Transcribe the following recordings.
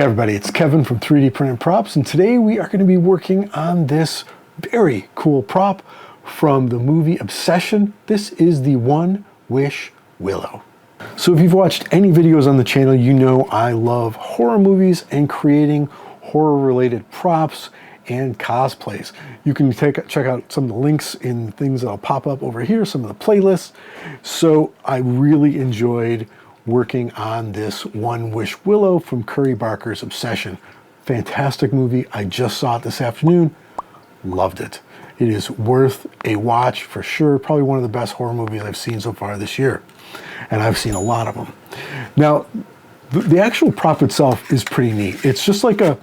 Hey everybody, it's Kevin from 3D Print and Props, and today we are going to be working on this very cool prop from the movie Obsession. This is the One Wish Willow. So if you've watched any videos on the channel, you know I love horror movies and creating horror-related props and cosplays. You can check out some of the links in things that'll pop up over here, some of the playlists. So I really enjoyed working on this One Wish Willow from Curry Barker's Obsession. Fantastic movie. I just saw it this afternoon. Loved it. It is worth a watch for sure. Probably one of the best horror movies I've seen so far this year. And I've seen a lot of them. Now, the actual prop itself is pretty neat. It's just like a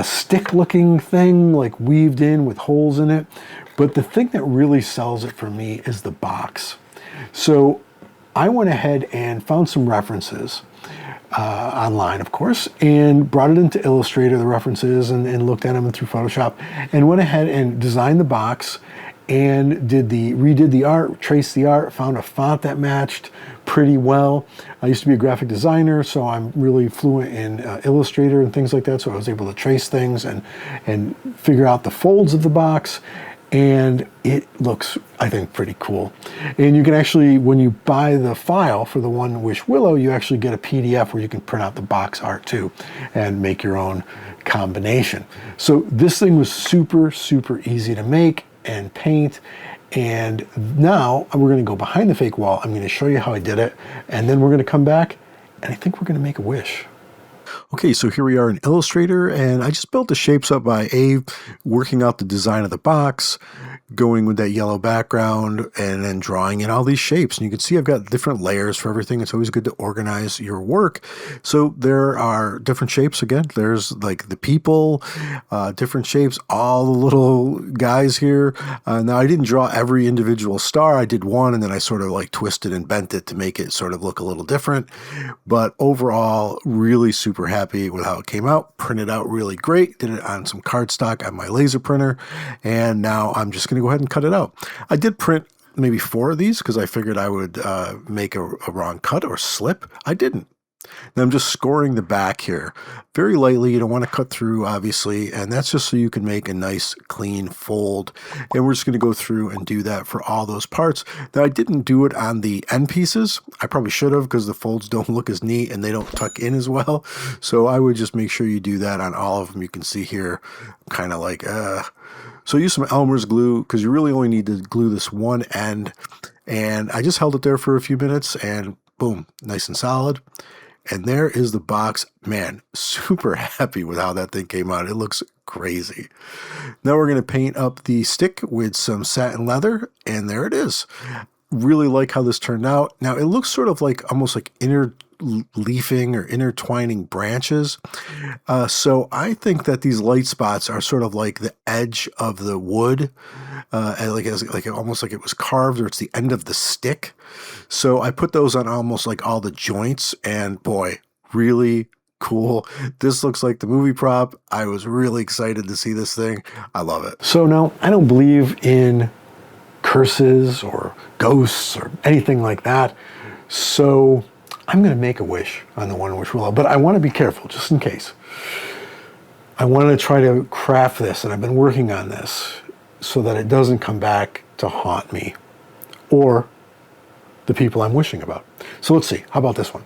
stick-looking thing, like weaved in with holes in it. But the thing that really sells it for me is the box. So I went ahead and found some references online, of course, and brought it into Illustrator, the references, and looked at them through Photoshop, and went ahead and designed the box and redid the art, traced the art, found a font that matched pretty well. I used to be a graphic designer, so I'm really fluent in Illustrator and things like that, so I was able to trace things and figure out the folds of the box. And it looks, I think, pretty cool. And you can actually, when you buy the file for the One Wish Willow, you actually get a PDF where you can print out the box art too and make your own combination. So this thing was super, super easy to make and paint. And now we're gonna go behind the fake wall. I'm gonna show you how I did it. And then we're gonna come back and I think we're gonna make a wish. Okay, so here we are in Illustrator, and I just built the shapes up by working out the design of the box, going with that yellow background, and then drawing in all these shapes. And you can see I've got different layers for everything. It's always good to organize your work. So there are different shapes again. There's like the people, different shapes, all the little guys here. Now I didn't draw every individual star. I did one, and then I sort of like twisted and bent it to make it sort of look a little different. But overall, really super happy with how it came out. Printed out really great. Did it on some cardstock on my laser printer, and now I'm just going to go ahead and cut it out. I did print maybe 4 of these because I figured I would make a wrong cut or slip. I didn't. Now I'm just scoring the back here very lightly. You don't want to cut through, obviously, and that's just so you can make a nice clean fold. And we're just going to go through and do that for all those parts. Now I didn't do it on the end pieces. I probably should have, because the folds don't look as neat and they don't tuck in as well. So I would just make sure you do that on all of them. You can see here, kind of like, so use some Elmer's glue, because you really only need to glue this one end. And I just held it there for a few minutes and boom, nice and solid. And there is the box. Man, super happy with how that thing came out. It looks crazy. Now we're going to paint up the stick with some satin leather, and there it is. Really like how this turned out. Now it looks sort of like almost like interleafing or intertwining branches. So I think that these light spots are sort of like the edge of the wood, like almost like it was carved, or it's the end of the stick. So I put those on almost like all the joints, and boy, really cool. This looks like the movie prop. I was really excited to see this thing. I love it. So now I don't believe in curses or ghosts or anything like that. So I'm going to make a wish on the One Wish Willow, but I want to be careful just in case. I want to try to craft this, and I've been working on this so that it doesn't come back to haunt me or the people I'm wishing about. So let's see. How about this one?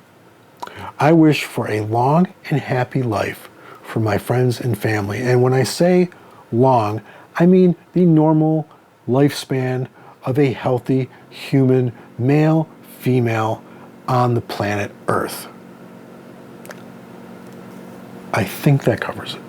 I wish for a long and happy life for my friends and family. And when I say long, I mean the normal lifespan of a healthy human, male, female, on the planet Earth. I think that covers it.